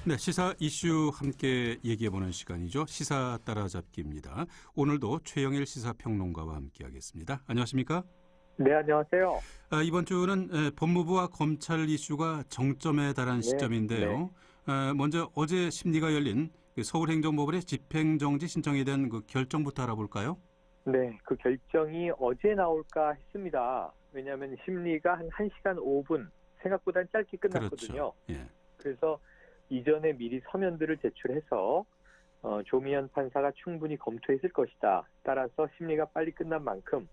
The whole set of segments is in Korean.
네, 시사 이슈 함께 얘기해보는 시간이죠. 시사 따라잡기입니다. 오늘도 최영일 시사평론가와 함께하겠습니다. 안녕하십니까? 네, 안녕하세요. 이번 주는 법무부와 검찰 이슈가 정점에 달한 네, 네, 시점인데요. 먼저 어제 심리가 열린 서울행정법원의 집행정지 신청에 대한 그 결정부터 알아볼까요? 네, 그 결정이 어제 나올까 했습니다. 왜냐하면 심리가 한 1시간 5분, 생각보다 짧게 그렇죠. 끝났거든요. 예. 그래서 이전에 미리 서면들을 제출해서 조미연 판사가 충분히 검토했을 것이다. 따라서 심리가 빨리 끝난 만큼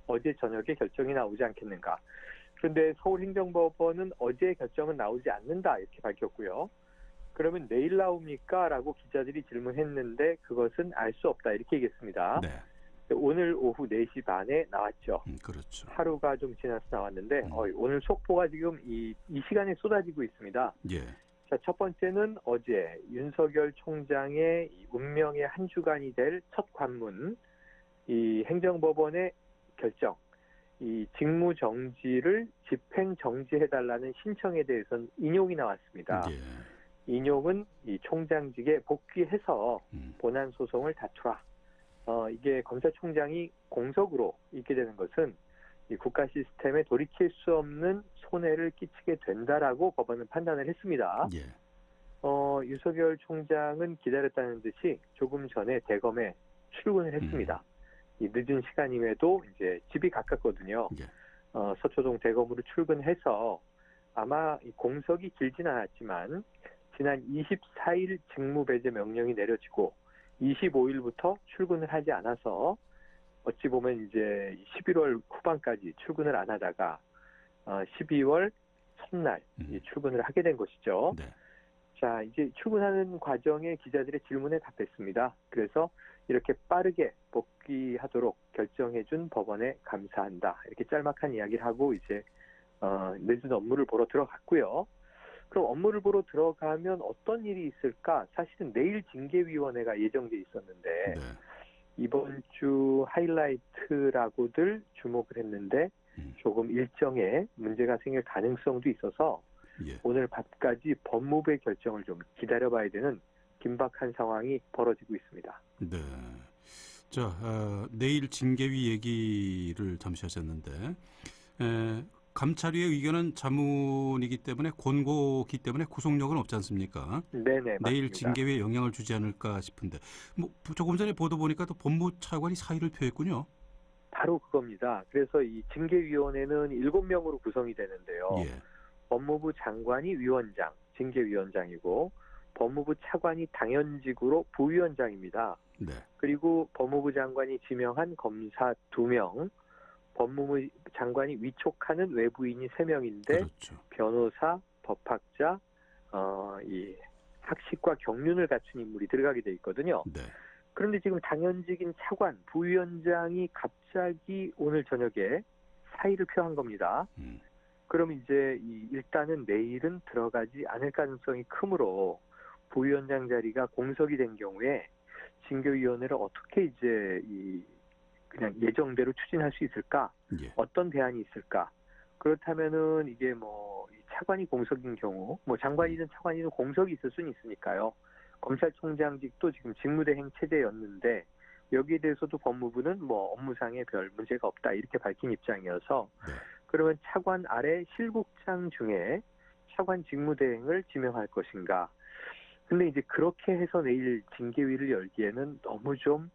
어제 저녁에 결정이 나오지 않겠는가. 그런데 서울행정법원은 어제 결정은 나오지 않는다 이렇게 밝혔고요. 그러면 내일 나옵니까? 라고 기자들이 질문했는데 그것은 알 수 없다 이렇게 얘기했습니다. 네. 오늘 오후 4시 반에 나왔죠. 그렇죠. 하루가 좀 지나서 나왔는데 음. 오늘 속보가 지금 이 시간에 쏟아지고 있습니다. 예. 자, 첫 번째는 어제 윤석열 총장의 이 운명의 한 주간이 될 첫 관문, 이 행정법원의 결정, 이 직무 정지를 집행 정지해달라는 신청에 대해서는 인용이 나왔습니다. 예. 인용은 이 총장직에 복귀해서 음. 본안 소송을 다투라. 이게 검사총장이 공석으로 있게 되는 것은 이 국가 시스템에 돌이킬 수 없는 손해를 끼치게 된다라고 법원은 판단을 했습니다. 예. 윤석열 총장은 기다렸다는 듯이 조금 전에 대검에 출근을 했습니다. 이 늦은 시간임에도 이제 집이 가깝거든요. 예. 서초동 대검으로 출근해서 아마 이 공석이 길진 않았지만 지난 24일 직무배제 명령이 내려지고 25일부터 출근을 하지 않아서 어찌 보면 이제 11월 후반까지 출근을 안 하다가 12월 첫날 출근을 하게 된 것이죠. 네. 자, 이제 출근하는 과정에 기자들의 질문에 답했습니다. 그래서 이렇게 빠르게 복귀하도록 결정해준 법원에 감사한다. 이렇게 짤막한 이야기를 하고 이제 늦은 업무를 보러 들어갔고요. 그럼 업무를 보러 들어가면 어떤 일이 있을까? 사실은 내일 징계위원회가 예정돼 있었는데 네. 이번 주 하이라이트라고들 주목을 했는데 조금 일정에 문제가 생길 가능성도 있어서 예. 오늘 밤까지 법무부의 결정을 좀 기다려봐야 되는 긴박한 상황이 벌어지고 있습니다. 네. 자, 내일 징계위 얘기를 잠시 하셨는데, 감찰위의 의견은 자문이기 때문에 권고기 때문에 구속력은 없지 않습니까? 네네, 내일 맞습니다. 징계위에 영향을 주지 않을까 싶은데, 뭐 조금 전에 보도 보니까 또 법무차관이 사의를 표했군요. 바로 그겁니다. 그래서 이 징계위원회는 7명으로 구성이 되는데요. 예. 법무부 장관이 위원장, 징계위원장이고 법무부 차관이 당연직으로 부위원장입니다. 네. 그리고 법무부 장관이 지명한 검사 2명, 법무부 장관이 위촉하는 외부인이 3명인데 그렇죠. 변호사, 법학자, 이 학식과 경륜을 갖춘 인물이 들어가게 돼 있거든요. 네. 그런데 지금 당연직인 차관, 부위원장이 갑자기 오늘 저녁에 사의를 표한 겁니다. 그럼 이제 일단은 내일은 들어가지 않을 가능성이 크므로 부위원장 자리가 공석이 된 경우에 징계위원회를 어떻게 이제 그냥 예정대로 추진할 수 있을까? 예. 어떤 대안이 있을까? 그렇다면은 이게 이 차관이 공석인 경우, 장관이든 차관이든 공석이 있을 수는 있으니까요. 검찰총장직도 지금 직무대행 체제였는데 여기에 대해서도 법무부는 업무상에 별 문제가 없다 이렇게 밝힌 입장이어서 네. 그러면 차관 아래 실국장 중에 차관 직무대행을 지명할 것인가? 근데 이제 그렇게 해서 내일 징계위를 열기에는 너무 좀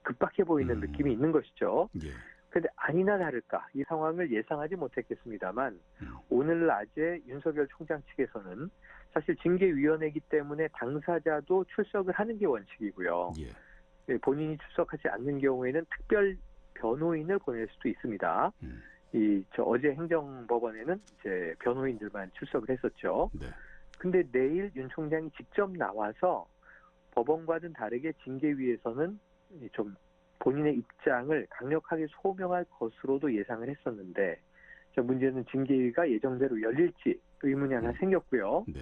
급박해 보이는 느낌이 있는 것이죠. 예. 그런데 아니나 다를까 이 상황을 예상하지 못했겠습니다만 오늘 낮에 윤석열 총장 측에서는 사실 징계위원회이기 때문에 당사자도 출석을 하는 게 원칙이고요. 예. 본인이 출석하지 않는 경우에는 특별 변호인을 보낼 수도 있습니다. 어제 행정법원에는 이제 변호인들만 출석을 했었죠. 네. 근데 내일 윤 총장이 직접 나와서 법원과는 다르게 징계위에서는 좀 본인의 입장을 강력하게 소명할 것으로도 예상을 했었는데 문제는 징계위가 예정대로 열릴지 의문이 하나 생겼고요. 네.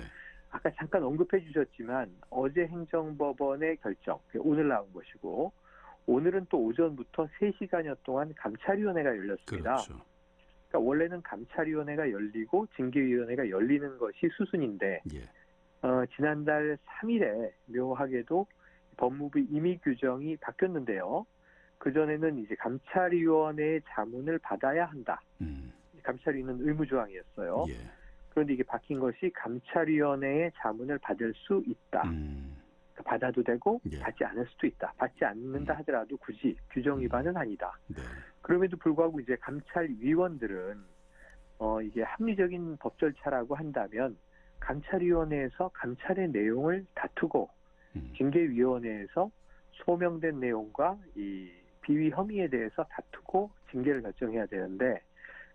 아까 잠깐 언급해 주셨지만 어제 행정법원의 결정, 오늘 나온 것이고 오늘은 또 오전부터 3시간여 동안 감찰위원회가 열렸습니다. 그렇죠. 그러니까 원래는 감찰위원회가 열리고 징계위원회가 열리는 것이 수순인데 예. 지난달 3일에 묘하게도 법무부 임의 규정이 바뀌었는데요. 그전에는 이제 감찰위원회의 자문을 받아야 한다. 감찰위는 의무조항이었어요. 예. 그런데 이게 바뀐 것이 감찰위원회의 자문을 받을 수 있다. 그러니까 받아도 되고 예. 받지 않을 수도 있다. 받지 않는다 하더라도 굳이 규정 위반은 아니다. 네. 그럼에도 불구하고 이제 감찰위원들은 이게 합리적인 법 절차라고 한다면 감찰위원회에서 감찰의 내용을 다투고 징계위원회에서 소명된 내용과 이 비위 혐의에 대해서 다투고 징계를 결정해야 되는데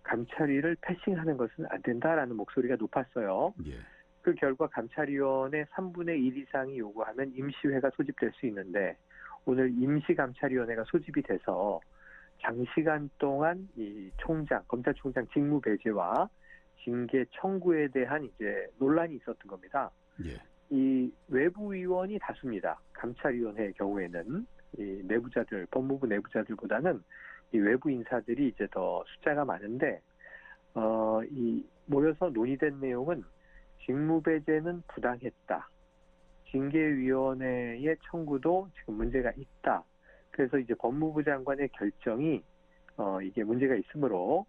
감찰위를 패싱하는 것은 안 된다라는 목소리가 높았어요. 예. 그 결과 감찰위원회 3분의 1 이상이 요구하면 임시회가 소집될 수 있는데 오늘 임시감찰위원회가 소집이 돼서 장시간 동안 이 검찰총장 직무 배제와 징계 청구에 대한 이제 논란이 있었던 겁니다. 예. 이 외부 위원이 다수입니다. 감찰위원회의 경우에는 이 내부자들, 법무부 내부자들보다는 이 외부 인사들이 이제 더 숫자가 많은데 이 모여서 논의된 내용은 직무배제는 부당했다. 징계위원회의 청구도 지금 문제가 있다. 그래서 이제 법무부 장관의 결정이 이게 문제가 있으므로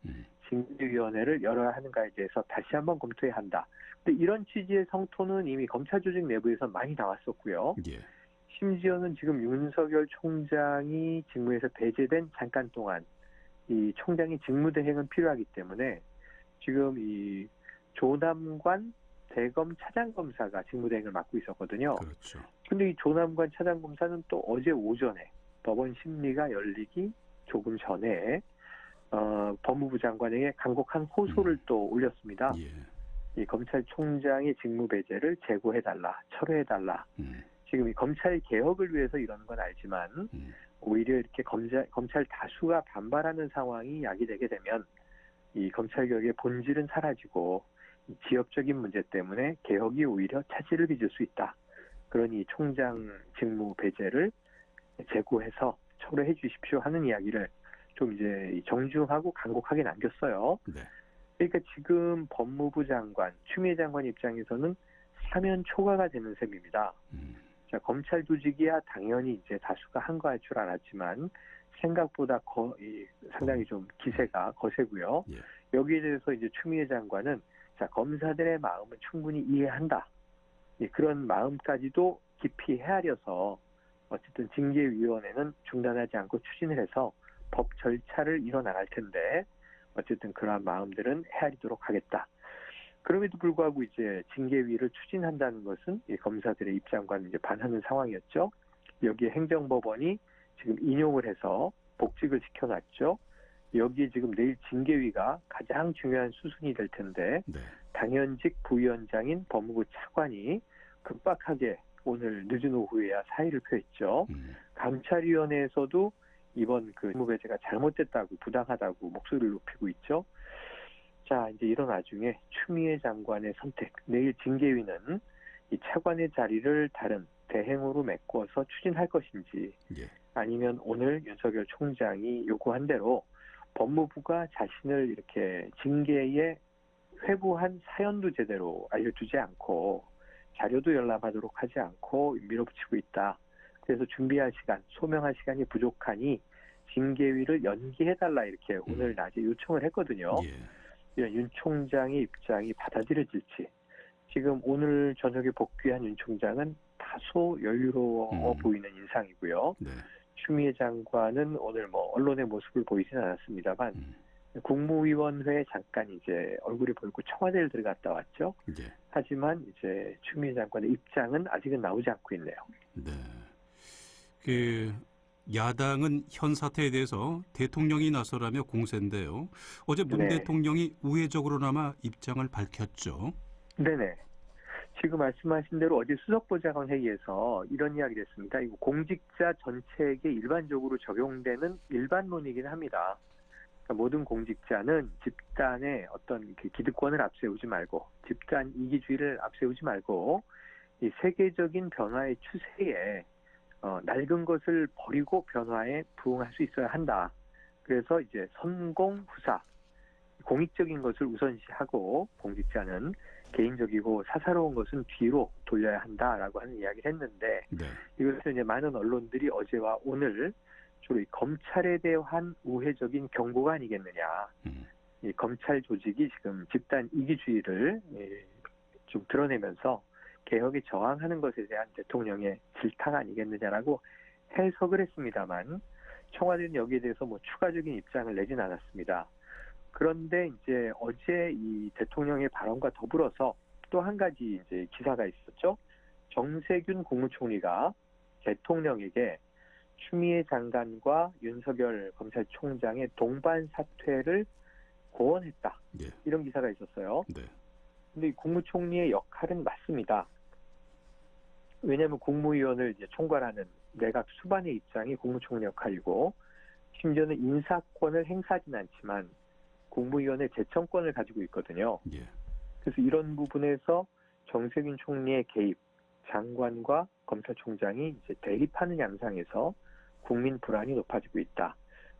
징계위원회를 열어야 하는가에 대해서 다시 한번 검토해야 한다. 근데 이런 취지의 성토는 이미 검찰 조직 내부에서 많이 나왔었고요. 예. 심지어는 지금 윤석열 총장이 직무에서 배제된 잠깐 동안 이 총장의 직무대행은 필요하기 때문에 지금 이 조남관 대검 차장검사가 직무대행을 맡고 있었거든요. 그렇죠. 근데 이 조남관 차장검사는 또 어제 오전에 법원 심리가 열리기 조금 전에 법무부 장관에게 간곡한 호소를 또 올렸습니다. 예. 이 검찰총장의 직무배제를 제고해달라, 철회해달라. 지금 이 검찰 개혁을 위해서 이러는 건 알지만 오히려 이렇게 검찰 다수가 반발하는 상황이 야기되게 되면 이 검찰 개혁의 본질은 사라지고 이 지역적인 문제 때문에 개혁이 오히려 차질을 빚을 수 있다. 그러니 총장 직무 배제를 제고해서 철회해 주십시오 하는 이야기를 좀 이제 정중하고 간곡하게 남겼어요. 네. 그러니까 지금 법무부 장관, 추미애 장관 입장에서는 사면 초과가 되는 셈입니다. 자, 검찰 조직이야 당연히 이제 다수가 한거할 줄 알았지만 생각보다 상당히 좀 기세가 거세고요. 예. 여기에 대해서 이제 추미애 장관은 자, 검사들의 마음은 충분히 이해한다. 그런 마음까지도 깊이 헤아려서 어쨌든 징계위원회는 중단하지 않고 추진을 해서 법 절차를 이뤄나갈 텐데 어쨌든 그러한 마음들은 헤아리도록 하겠다. 그럼에도 불구하고 이제 징계위를 추진한다는 것은 이 검사들의 입장과는 이제 반하는 상황이었죠. 여기에 행정법원이 지금 인용을 해서 복직을 시켜놨죠. 여기에 지금 내일 징계위가 가장 중요한 수순이 될 텐데 네. 당연직 부위원장인 법무부 차관이 급박하게 오늘 늦은 오후에야 사의를 표했죠. 감찰위원회에서도 이번 그 직무배제가 잘못됐다고 부당하다고 목소리를 높이고 있죠. 자, 이제 이런 와중에 추미애 장관의 선택, 내일 징계위는 이 차관의 자리를 다른 대행으로 메꿔서 추진할 것인지 예. 아니면 오늘 윤석열 총장이 요구한 대로 법무부가 자신을 이렇게 징계에 회부한 사연도 제대로 알려주지 않고 자료도 열람하도록 하지 않고 밀어붙이고 있다. 그래서 준비할 시간, 소명할 시간이 부족하니 징계위를 연기해달라 이렇게 오늘 낮에 요청을 했거든요. 예. 이런 윤 총장의 입장이 받아들여질지. 지금 오늘 저녁에 복귀한 윤 총장은 다소 여유로워 보이는 인상이고요. 네. 추미애 장관은 오늘 언론의 모습을 보이진 않았습니다만 국무위원회에 잠깐 이제 얼굴이 보이고 청와대를 들어갔다 왔죠. 예. 하지만 이제 추미애 장관의 입장은 아직은 나오지 않고 있네요. 네. 그 야당은 현 사태에 대해서 대통령이 나서라며 공세인데요. 어제 문 네. 대통령이 우회적으로나마 입장을 밝혔죠. 네네. 지금 말씀하신 대로 어제 수석보좌관 회의에서 이런 이야기를 했습니다. 이거 공직자 전체에게 일반적으로 적용되는 일반론이긴 합니다. 그러니까 모든 공직자는 집단의 어떤 그 기득권을 앞세우지 말고 집단 이기주의를 앞세우지 말고 이 세계적인 변화의 추세에 낡은 것을 버리고 변화에 부응할 수 있어야 한다. 그래서 이제 선공후사 공익적인 것을 우선시하고 공직자는 개인적이고 사사로운 것은 뒤로 돌려야 한다라고 하는 이야기를 했는데 네. 이것을 이제 많은 언론들이 어제와 오늘 주로 이 검찰에 대한 우회적인 경고가 아니겠느냐. 이 검찰 조직이 지금 집단 이기주의를 좀 드러내면서 개혁에 저항하는 것에 대한 대통령의 질타가 아니겠느냐라고 해석을 했습니다만 청와대는 여기에 대해서 뭐 추가적인 입장을 내진 않았습니다. 그런데 이제 어제 이 대통령의 발언과 더불어서 또 한 가지 이제 기사가 있었죠. 정세균 국무총리가 대통령에게 추미애 장관과 윤석열 검찰총장의 동반 사퇴를 고언했다. 예. 이런 기사가 있었어요. 네. 근데 이 국무총리의 역할은 맞습니다. 왜냐하면 국무위원을 이제 총괄하는 내각 수반의 입장이 국무총리 역할이고 심지어는 인사권을 행사하지는 않지만 국무위원의 제청권을 가지고 있거든요. 예. 그래서 이런 부분에서 정세균 총리의 개입, 장관과 검찰총장이 이제 대립하는 양상에서 국민 불안이 높아지고 있다.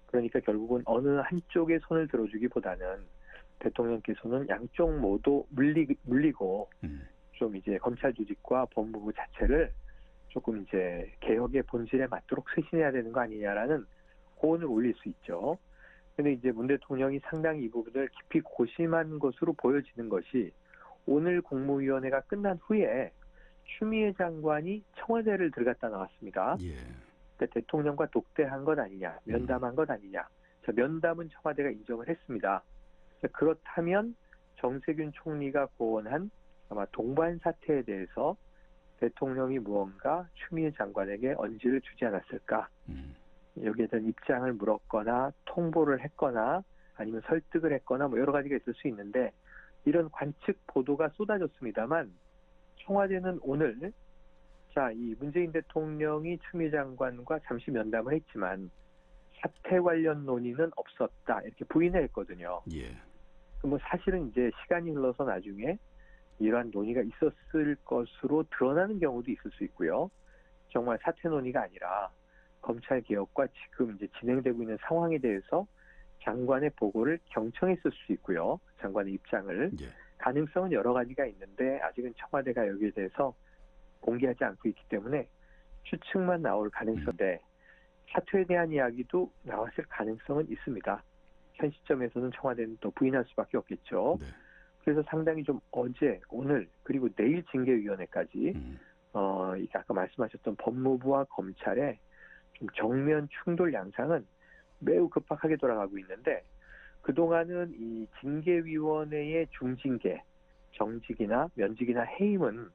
그러니까 결국은 어느 한쪽에 손을 들어주기보다는 대통령께서는 양쪽 모두 물리고 좀 이제 검찰 조직과 법무부 자체를 조금 이제 개혁의 본질에 맞도록 쇄신해야 되는 거 아니냐라는 고언을 올릴 수 있죠. 근데 이제 문 대통령이 상당히 이 부분을 깊이 고심한 것으로 보여지는 것이 오늘 국무위원회가 끝난 후에 추미애 장관이 청와대를 들어갔다 나왔습니다. 예. 그러니까 대통령과 독대한 것 아니냐, 면담한 것 아니냐. 자, 면담은 청와대가 인정을 했습니다. 자, 그렇다면 정세균 총리가 고언한 아마 동반 사태에 대해서 대통령이 무언가 추미애 장관에게 언지를 주지 않았을까. 여기에 대한 입장을 물었거나 통보를 했거나 아니면 설득을 했거나 뭐 여러 가지가 있을 수 있는데 이런 관측 보도가 쏟아졌습니다만 청와대는 오늘 자, 이 문재인 대통령이 추미애 장관과 잠시 면담을 했지만 사태 관련 논의는 없었다 이렇게 부인을 했거든요. 예. 뭐 사실은 이제 시간이 흘러서 나중에 이러한 논의가 있었을 것으로 드러나는 경우도 있을 수 있고요. 정말 사퇴 논의가 아니라 검찰 개혁과 지금 이제 진행되고 있는 상황에 대해서 장관의 보고를 경청했을 수 있고요. 장관의 입장을. 예. 가능성은 여러 가지가 있는데 아직은 청와대가 여기에 대해서 공개하지 않고 있기 때문에 추측만 나올 가능성인데 사퇴에 대한 이야기도 나왔을 가능성은 있습니다. 현 시점에서는 청와대는 또 부인할 수밖에 없겠죠. 네. 그래서 상당히 좀 어제, 오늘 그리고 내일 징계위원회까지 이게 아까 말씀하셨던 법무부와 검찰의 좀 정면 충돌 양상은 매우 급박하게 돌아가고 있는데 그동안은 이 징계위원회의 중징계, 정직이나 면직이나 해임은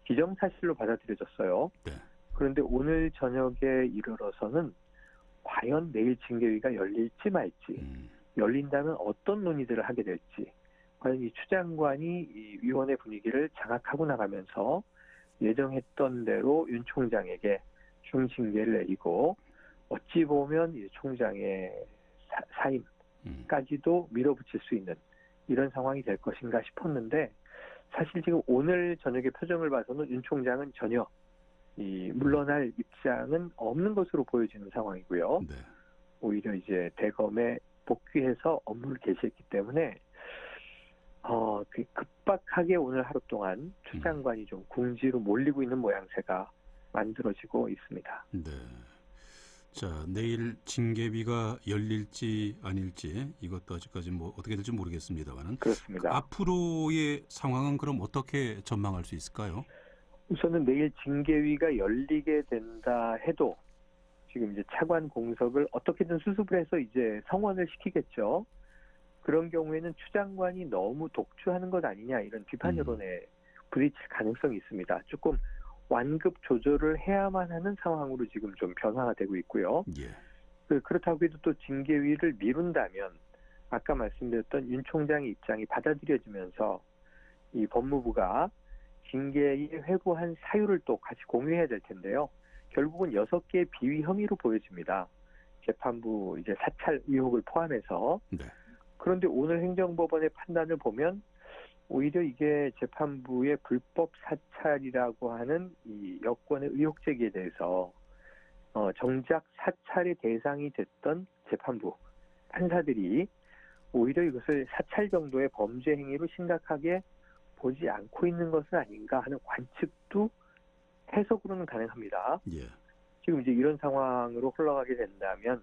기정사실로 받아들여졌어요. 네. 그런데 오늘 저녁에 이르러서는 과연 내일 징계위가 열릴지 말지, 열린다면 어떤 논의들을 하게 될지, 과연 이 추 장관이 이 위원회 분위기를 장악하고 나가면서 예정했던 대로 윤 총장에게 중징계를 내리고 어찌 보면 이 총장의 사임까지도 밀어붙일 수 있는 이런 상황이 될 것인가 싶었는데 사실 지금 오늘 저녁의 표정을 봐서는 윤 총장은 전혀 이 물러날 입장은 없는 것으로 보여지는 상황이고요. 네. 오히려 이제 대검에 복귀해서 업무를 개시했기 때문에 그 급박하게 오늘 하루 동안 추 장관이 좀 궁지로 몰리고 있는 모양새가 만들어지고 있습니다. 네. 자, 내일 징계위가 열릴지 아닐지 이것도 아직까지 뭐 어떻게 될지 모르겠습니다만은 그렇습니다. 앞으로의 상황은 그럼 어떻게 전망할 수 있을까요? 우선은 내일 징계위가 열리게 된다 해도 지금 이제 차관 공석을 어떻게든 수습을 해서 이제 성원을 시키겠죠. 그런 경우에는 추 장관이 너무 독주하는 것 아니냐 이런 비판 여론에 부딪힐 가능성이 있습니다. 조금 완급 조절을 해야만 하는 상황으로 지금 좀 변화가 되고 있고요. 예. 그렇다고 해도 또 징계위를 미룬다면 아까 말씀드렸던 윤 총장의 입장이 받아들여지면서 이 법무부가 징계에 회부한 사유를 또 같이 공유해야 될 텐데요. 결국은 6개의 비위 혐의로 보여집니다. 재판부 이제 사찰 의혹을 포함해서. 네. 그런데 오늘 행정법원의 판단을 보면 오히려 이게 재판부의 불법 사찰이라고 하는 이 여권의 의혹 제기에 대해서 정작 사찰의 대상이 됐던 재판부 판사들이 오히려 이것을 사찰 정도의 범죄 행위로 심각하게 보지 않고 있는 것은 아닌가 하는 관측도 해석으로는 가능합니다. 예. 지금 이제 이런 상황으로 흘러가게 된다면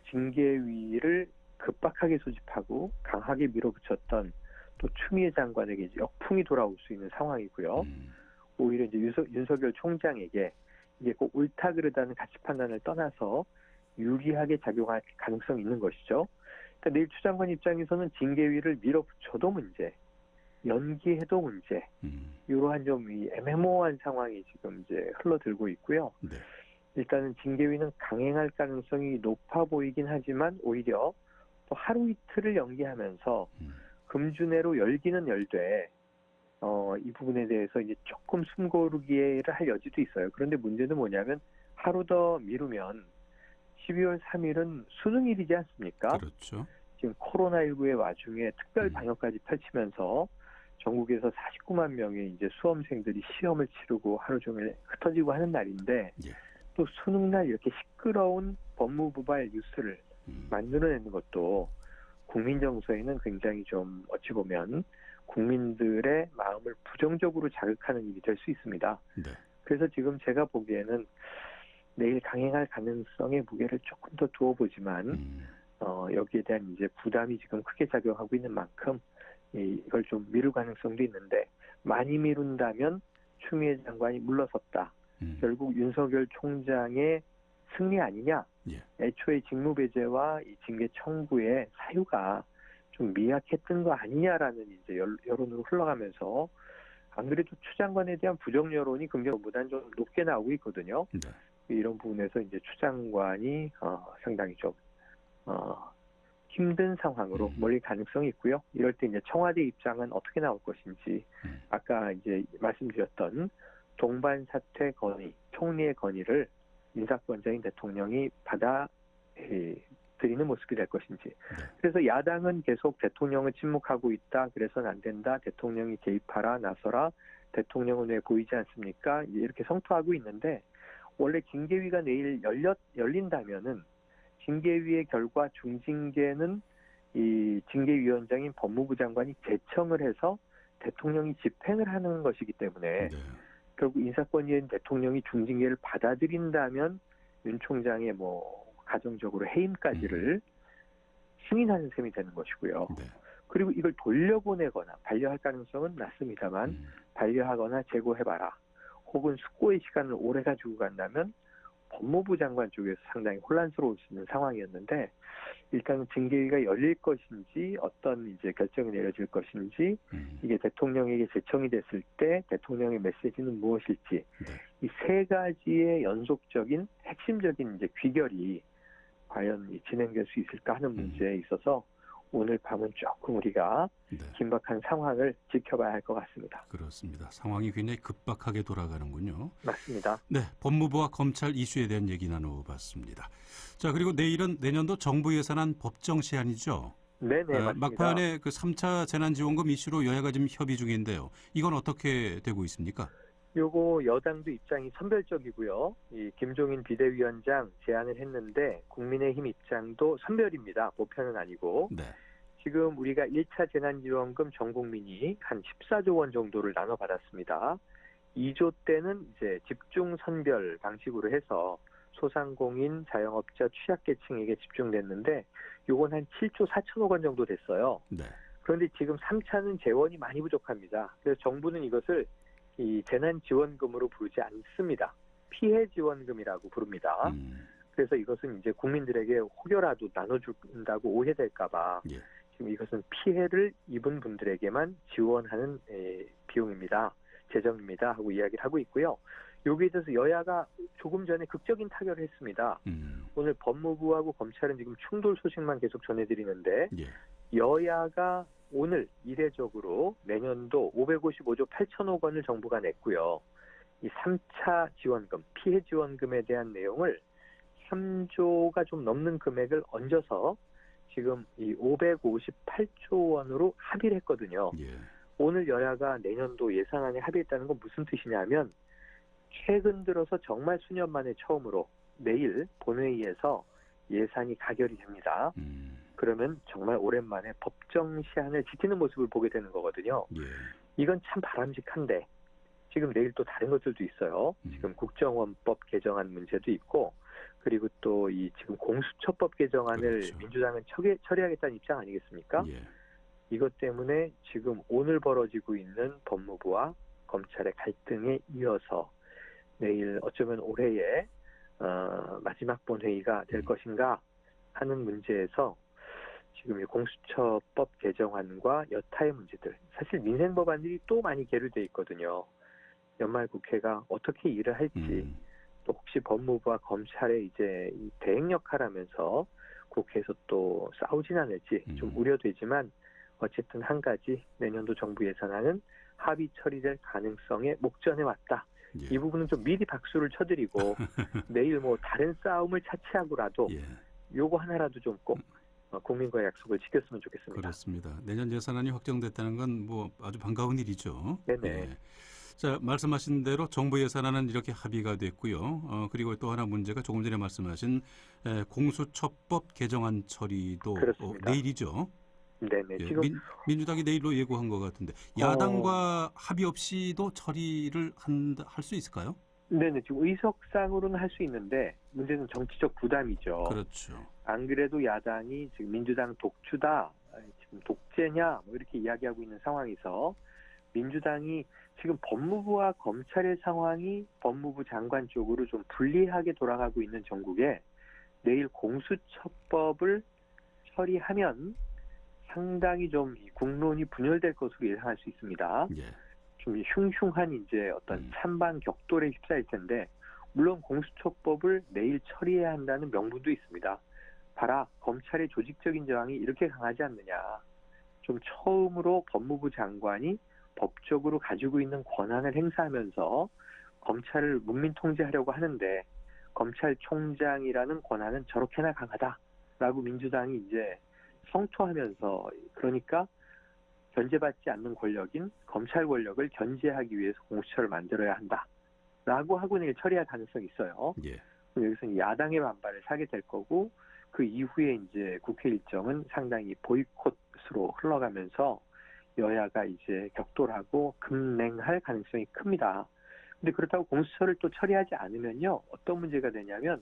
징계위를 급박하게 소집하고 강하게 밀어붙였던 또 추미애 장관에게 이제 역풍이 돌아올 수 있는 상황이고요. 오히려 이제 윤석열 총장에게 이게 꼭 옳다 그르다는 가치 판단을 떠나서 유리하게 작용할 가능성이 있는 것이죠. 그러니까 내일 추 장관 입장에서는 징계위를 밀어붙여도 문제, 연기해도 문제, 이러한 좀 애매모호한 상황이 지금 이제 흘러들고 있고요. 네. 일단은 징계위는 강행할 가능성이 높아 보이긴 하지만 오히려 또 하루 이틀을 연기하면서 금주내로 열기는 열되 이 부분에 대해서 이제 조금 숨고르기를 할 여지도 있어요. 그런데 문제는 뭐냐면 하루 더 미루면 12월 3일은 수능일이지 않습니까? 그렇죠. 지금 코로나19의 와중에 특별 방역까지 펼치면서 전국에서 49만 명의 이제 수험생들이 시험을 치르고 하루 종일 흩어지고 하는 날인데 예. 또 수능날 이렇게 시끄러운 법무부발 뉴스를 만들어내는 것도 국민 정서에는 굉장히 좀 어찌 보면 국민들의 마음을 부정적으로 자극하는 일이 될 수 있습니다. 네. 그래서 지금 제가 보기에는 내일 강행할 가능성에 무게를 조금 더 두어보지만 여기에 대한 이제 부담이 지금 크게 작용하고 있는 만큼 이걸 좀 미룰 가능성도 있는데 많이 미룬다면 추미애 장관이 물러섰다. 결국 윤석열 총장의 승리 아니냐? 예. 애초에 직무배제와 이 징계 청구의 사유가 좀 미약했던 거 아니냐라는 이제 여론으로 흘러가면서 안 그래도 추 장관에 대한 부정 여론이 긍정보다는 좀 높게 나오고 있거든요. 네. 이런 부분에서 이제 추 장관이 상당히 좀 힘든 상황으로 몰릴 가능성이 있고요. 이럴 때 이제 청와대 입장은 어떻게 나올 것인지 아까 이제 말씀드렸던 동반 사퇴 건의, 총리의 건의를 인사권자인 대통령이 받아들이는 모습이 될 것인지. 그래서 야당은 계속 대통령은 침묵하고 있다. 그래서는 안 된다. 대통령이 개입하라, 나서라. 대통령은 왜 보이지 않습니까? 이렇게 성토하고 있는데 원래 징계위가 내일 열린다면은 징계위의 결과 중징계는 이 징계위원장인 법무부 장관이 제청을 해서 대통령이 집행을 하는 것이기 때문에 네. 결국 인사권위원 대통령이 중징계를 받아들인다면 윤 총장의 가정적으로 해임까지를 승인하는 셈이 되는 것이고요. 네. 그리고 이걸 돌려보내거나 반려할 가능성은 낮습니다만 반려하거나 재고해봐라. 혹은 숙고의 시간을 오래 가지고 간다면 법무부 장관 쪽에서 상당히 혼란스러울 수 있는 상황이었는데 일단은 징계위가 열릴 것인지 어떤 이제 결정이 내려질 것인지 이게 대통령에게 제청이 됐을 때 대통령의 메시지는 무엇일지 네. 이 세 가지의 연속적인 핵심적인 이제 귀결이 과연 진행될 수 있을까 하는 문제에 있어서 오늘 밤은 조금 우리가 네. 긴박한 상황을 지켜봐야 할 것 같습니다. 그렇습니다. 상황이 굉장히 급박하게 돌아가는군요. 맞습니다. 네, 법무부와 검찰 이슈에 대한 얘기 나눠봤습니다. 자, 그리고 내일은 내년도 정부 예산안 법정 시한이죠. 네네, 맞습니다. 막판에 그 3차 재난지원금 이슈로 여야가 지금 협의 중인데요. 이건 어떻게 되고 있습니까? 요거 여당도 입장이 선별적이고요. 이 김종인 비대위원장 제안을 했는데 국민의힘 입장도 선별입니다. 보편은 아니고. 네. 지금 우리가 1차 재난지원금 전 국민이 한 14조 원 정도를 나눠받았습니다. 2조 때는 이제 집중 선별 방식으로 해서 소상공인, 자영업자, 취약계층에게 집중됐는데 요건 한 7조 4천억 원 정도 됐어요. 네. 그런데 지금 3차는 재원이 많이 부족합니다. 그래서 정부는 이것을 이 재난지원금으로 부르지 않습니다. 피해지원금이라고 부릅니다. 그래서 이것은 이제 국민들에게 혹여라도 나눠준다고 오해될까 봐 예. 지금 이것은 피해를 입은 분들에게만 지원하는 비용입니다. 재정입니다. 하고 이야기를 하고 있고요. 여기에 대해서 여야가 조금 전에 극적인 타결을 했습니다. 오늘 법무부하고 검찰은 지금 충돌 소식만 계속 전해드리는데 예. 여야가 오늘 이례적으로 내년도 555조 8천억 원을 정부가 냈고요. 이 3차 지원금, 피해 지원금에 대한 내용을 3조가 좀 넘는 금액을 얹어서 지금 이 558조 원으로 합의를 했거든요. 예. 오늘 여야가 내년도 예산안에 합의했다는 건 무슨 뜻이냐면 최근 들어서 정말 수년 만에 처음으로 내일 본회의에서 예산이 가결이 됩니다. 그러면 정말 오랜만에 법정 시한을 지키는 모습을 보게 되는 거거든요. 예. 이건 참 바람직한데 지금 내일 또 다른 것들도 있어요. 지금 국정원법 개정안 문제도 있고 그리고 또 이 지금 공수처법 개정안을 그렇죠. 민주당은 처리하겠다는 입장 아니겠습니까? 예. 이것 때문에 지금 오늘 벌어지고 있는 법무부와 검찰의 갈등에 이어서 내일 어쩌면 올해의 마지막 본회의가 될 것인가 하는 문제에서 지금 이 공수처법 개정안과 여타의 문제들, 사실 민생 법안들이 또 많이 계류돼 있거든요. 연말 국회가 어떻게 일을 할지, 또 혹시 법무부와 검찰의 이제 이 대행 역할하면서 국회에서 또 싸우진 않을지 좀 우려되지만 어쨌든 한 가지 내년도 정부 예산안은 합의 처리될 가능성에 목전에 왔다. 예. 이 부분은 좀 미리 박수를 쳐드리고 내일 뭐 다른 싸움을 차치하고라도 예. 요거 하나라도 좀 꼭 국민과의 약속을 지켰으면 좋겠습니다. 그렇습니다. 내년 예산안이 확정됐다는 건 뭐 아주 반가운 일이죠. 네네. 예. 자, 말씀하신 대로 정부 예산안은 이렇게 합의가 됐고요. 그리고 또 하나 문제가 조금 전에 말씀하신 공수처법 개정안 처리도 그렇습니다. 내일이죠. 네네. 예, 지금 민주당이 내일로 예고한 것 같은데 야당과 합의 없이도 처리를 할 수 있을까요? 네네. 지금 의석상으로는 할 수 있는데 문제는 정치적 부담이죠. 그렇죠. 안 그래도 야당이 지금 민주당 독주다, 지금 독재냐 뭐 이렇게 이야기하고 있는 상황에서 민주당이 지금 법무부와 검찰의 상황이 법무부 장관 쪽으로 좀 불리하게 돌아가고 있는 정국에 내일 공수처법을 처리하면 상당히 좀 국론이 분열될 것으로 예상할 수 있습니다. 예. 좀 흉흉한 이제 어떤 찬반 격돌에 휩싸일 텐데 물론 공수처법을 내일 처리해야 한다는 명분도 있습니다. 봐라, 검찰의 조직적인 저항이 이렇게 강하지 않느냐. 좀 처음으로 법무부 장관이 법적으로 가지고 있는 권한을 행사하면서 검찰을 문민 통제하려고 하는데 검찰총장이라는 권한은 저렇게나 강하다라고 민주당이 이제 성토하면서 그러니까 견제받지 않는 권력인 검찰 권력을 견제하기 위해서 공수처를 만들어야 한다라고 하고 내일 처리할 가능성이 있어요. 예. 여기서는 야당의 반발을 사게 될 거고 그 이후에 이제 국회 일정은 상당히 보이콧으로 흘러가면서 여야가 이제 격돌하고 급냉할 가능성이 큽니다. 근데 그렇다고 공수처를 또 처리하지 않으면요. 어떤 문제가 되냐면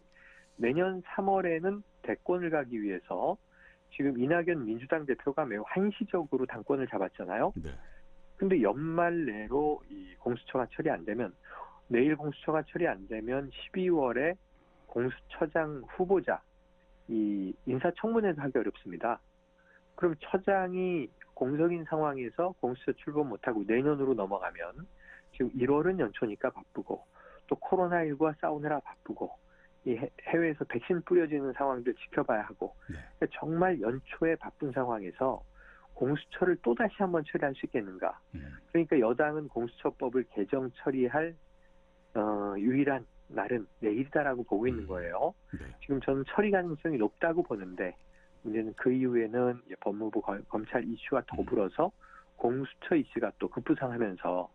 내년 3월에는 대권을 가기 위해서 지금 이낙연 민주당 대표가 매우 한시적으로 당권을 잡았잖아요. 네. 근데 연말 내로 이 공수처가 처리 안 되면 내일 공수처가 처리 안 되면 12월에 공수처장 후보자 이 인사청문회도 하기 어렵습니다. 그럼 처장이 공석인 상황에서 공수처 출범 못하고 내년으로 넘어가면 지금 1월은 연초니까 바쁘고 또 코로나19와 싸우느라 바쁘고 이 해외에서 백신 뿌려지는 상황들 지켜봐야 하고 그러니까 정말 연초에 바쁜 상황에서 공수처를 또다시 한번 처리할 수 있겠는가. 그러니까 여당은 공수처법을 개정 처리할 유일한 날은 내일이다라고 보고 있는 거예요. 네. 지금 저는 처리 가능성이 높다고 보는데 문제는 그 이후에는 법무부 검찰 이슈와 더불어서 공수처 이슈가 또 급부상하면서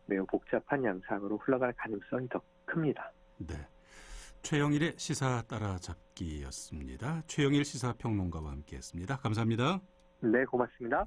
매우 복잡한 양상으로 흘러갈 가능성이 더 큽니다. 네. 최영일의 시사 따라잡기였습니다. 최영일 시사평론가와 함께했습니다. 감사합니다. 네, 고맙습니다.